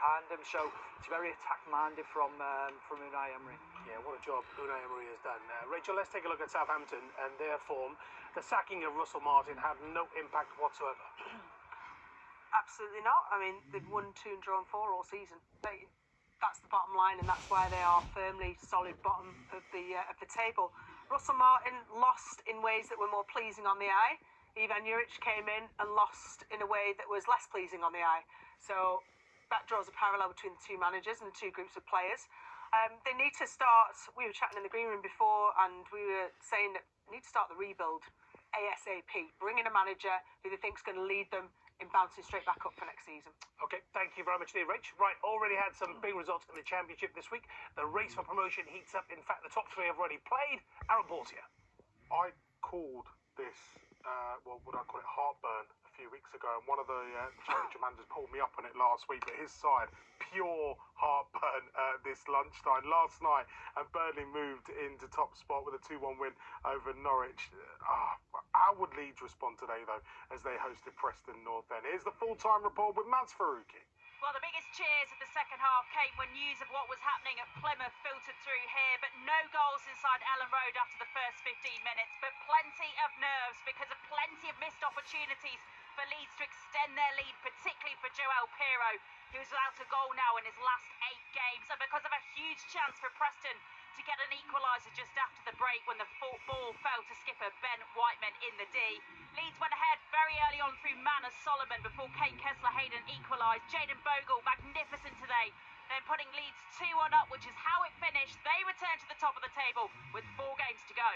behind them. So it's very attack-minded from Unai Emery. Yeah, what a job Unai Emery has done. Rachel, let's take a look at Southampton and their form. The sacking of Russell Martin had no impact whatsoever. Absolutely not. I mean, they've won 2 and drawn 4 all season. That's the bottom line, and that's why they are firmly solid bottom of the table. Russell Martin lost in ways that were more pleasing on the eye. Ivan Juric came in and lost in a way that was less pleasing on the eye. So that draws a parallel between the 2 managers and the 2 groups of players. They need to start. We were chatting in the green room before, and we were saying that they need to start the rebuild ASAP. Bring in a manager who they think is going to lead them in bouncing straight back up for next season. Okay, thank you very much there, Rach. Right, already had some big results in the Championship this week. The race for promotion heats up. In fact, the top 3 have already played. Aaron Portier. I called this, what would I call it, heartburn a few weeks ago, and one of the Championship managers pulled me up on it last week, but his side, pure heartburn this lunchtime. Last night, and Burnley moved into top spot with a 2-1 win over Norwich. How would Leeds respond today, though, as they hosted Preston North End? Here's the full-time report with Maz Faruqi. Well, the biggest cheers of the second half came when news of what was happening at Plymouth filtered through here, but no goals inside Ellen Road after the first 15 minutes, but plenty of nerves because of plenty of missed opportunities for Leeds to extend their lead, particularly for Joel Pirro, who's without a goal now in his last 8 games, and because of a huge chance for Preston to get an equaliser just after the break when the ball fell to skipper Ben Whiteman in the D. Leeds went ahead very early on through Manor Solomon before Kate Kessler-Hayden equalised. Jayden Bogle, magnificent today, then putting Leeds 2-1 up, which is how it finished. They return to the top of the table with 4 games to go.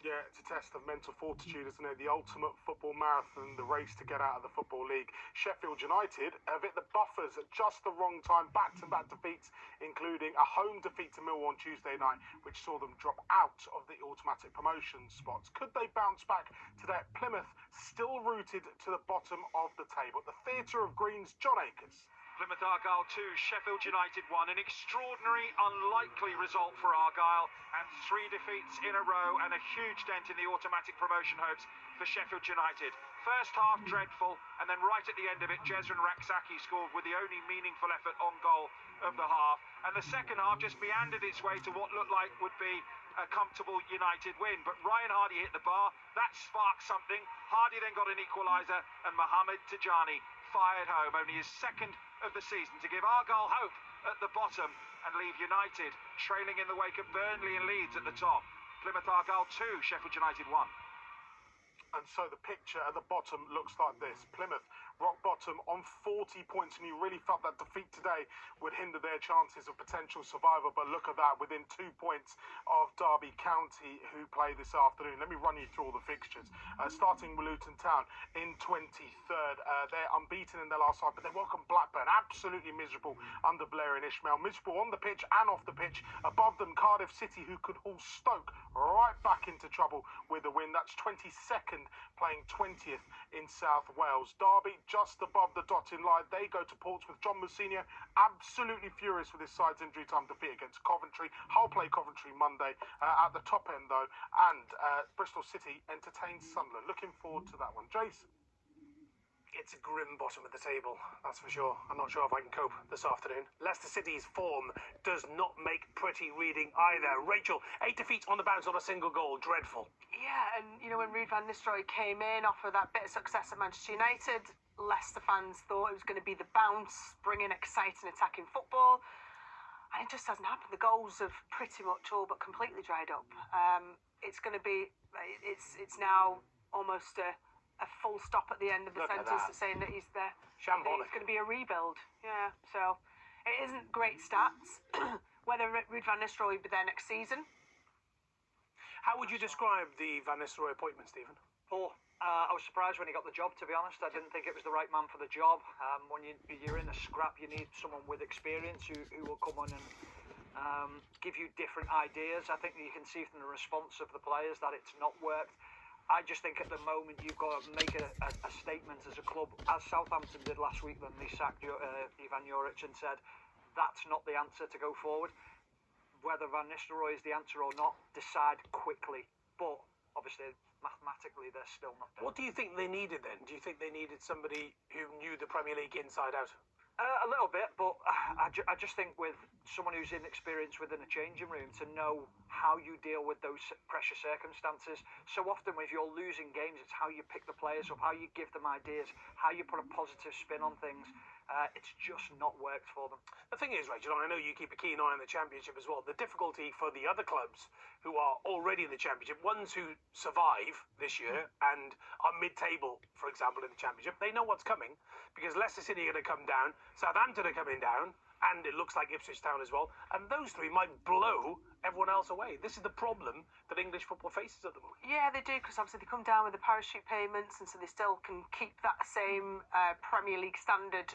Yeah, it's a test of mental fortitude, isn't it? The ultimate football marathon, the race to get out of the Football League. Sheffield United have hit the buffers at just the wrong time. Back-to-back defeats, including a home defeat to Millwall on Tuesday night, which saw them drop out of the automatic promotion spots. Could they bounce back today? Plymouth still rooted to the bottom of the table. The Theatre of Greens, John Akers. Plymouth Argyle 2, Sheffield United 1. An extraordinary, unlikely result for Argyle, and 3 defeats in a row and a huge dent in the automatic promotion hopes for Sheffield United. First half dreadful, and then right at the end of it, Jezran Raksaki scored with the only meaningful effort on goal of the half. And the second half just meandered its way to what looked like would be a comfortable United win. But Ryan Hardy hit the bar, that sparked something. Hardy then got an equaliser, and Mohamed Tijani fired home, only his second of the season, to give Argyle hope at the bottom and leave United trailing in the wake of Burnley and Leeds at the top. Plymouth Argyle 2, Sheffield United 1. And so the picture at the bottom looks like this. Plymouth rock bottom on 40 points, and you really felt that defeat today would hinder their chances of potential survival. But look at that, within 2 points of Derby County, who play this afternoon. Let me run you through all the fixtures. Starting with Luton Town in 23rd. They're unbeaten in their last 5, but they welcome Blackburn. Absolutely miserable under Blair and Ishmael. Miserable on the pitch and off the pitch. Above them, Cardiff City, who could haul Stoke right back into trouble with a win. That's 22nd, playing 20th in South Wales. Derby just above the dotted line. They go to Portsmouth. John Mousinho absolutely furious with his side's injury time defeat against Coventry. Hull play Coventry Monday at the top end, though. And Bristol City entertains Sunderland. Looking forward to that one. Jason? It's a grim bottom of the table, that's for sure. I'm not sure if I can cope this afternoon. Leicester City's form does not make pretty reading either. Rachel, 8 defeats on the bounce, not a single goal. Dreadful. Yeah, and you know, when Ruud van Nistelrooy came in after that bit of success at Manchester United, Leicester fans thought it was going to be the bounce, bringing exciting attacking football, and it just hasn't happened. The goals have pretty much all but completely dried up. It's going to be, it's now almost a full stop at the end of the sentence saying that he's there. Shambolic. It's going to be a rebuild. Yeah, so it isn't great stats. Whether Ruud van Nistelrooy will be there next season. How would you describe the Van Nistelrooy appointment, Stephen? Poor. I was surprised when he got the job, to be honest. I didn't think it was the right man for the job. When you're in a scrap, you need someone with experience who will come on and give you different ideas. I think you can see from the response of the players that it's not worked. I just think at the moment you've got to make a statement as a club, as Southampton did last week when they sacked Ivan Juric and said that's not the answer to go forward. Whether Van Nistelrooy is the answer or not, decide quickly. But obviously, mathematically, they're still not there. What do you think they needed then? Do you think they needed somebody who knew the Premier League inside out? A little bit, but I just think with someone who's inexperienced within a changing room, to know how you deal with those pressure circumstances. So often if you're losing games, it's how you pick the players up, how you give them ideas, how you put a positive spin on things. It's just not worked for them. The thing is, Rachel, and I know you keep a keen eye on the Championship as well, the difficulty for the other clubs who are already in the Championship, ones who survive this year and are mid-table, for example, in the Championship, they know what's coming, because Leicester City are going to come down, Southampton are coming down, and it looks like Ipswich Town as well, and those three might blow everyone else away. This is the problem that English football faces at the moment. Yeah, they do, because obviously they come down with the parachute payments, and so they still can keep that same Premier League standard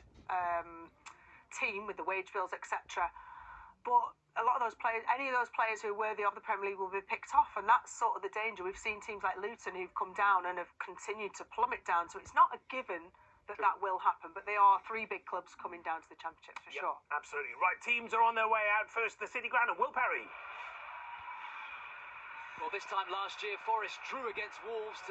team with the wage bills, etc. But a lot of those players, any of those players who are worthy of the Premier League will be picked off, and that's sort of the danger. We've seen teams like Luton who've come down and have continued to plummet down, so it's not a given that that will happen, but they are three big clubs coming down to the Championship for sure. Absolutely. Right, teams are on their way out. First, the City Ground and Will Perry. Well, this time last year, Forest drew against Wolves to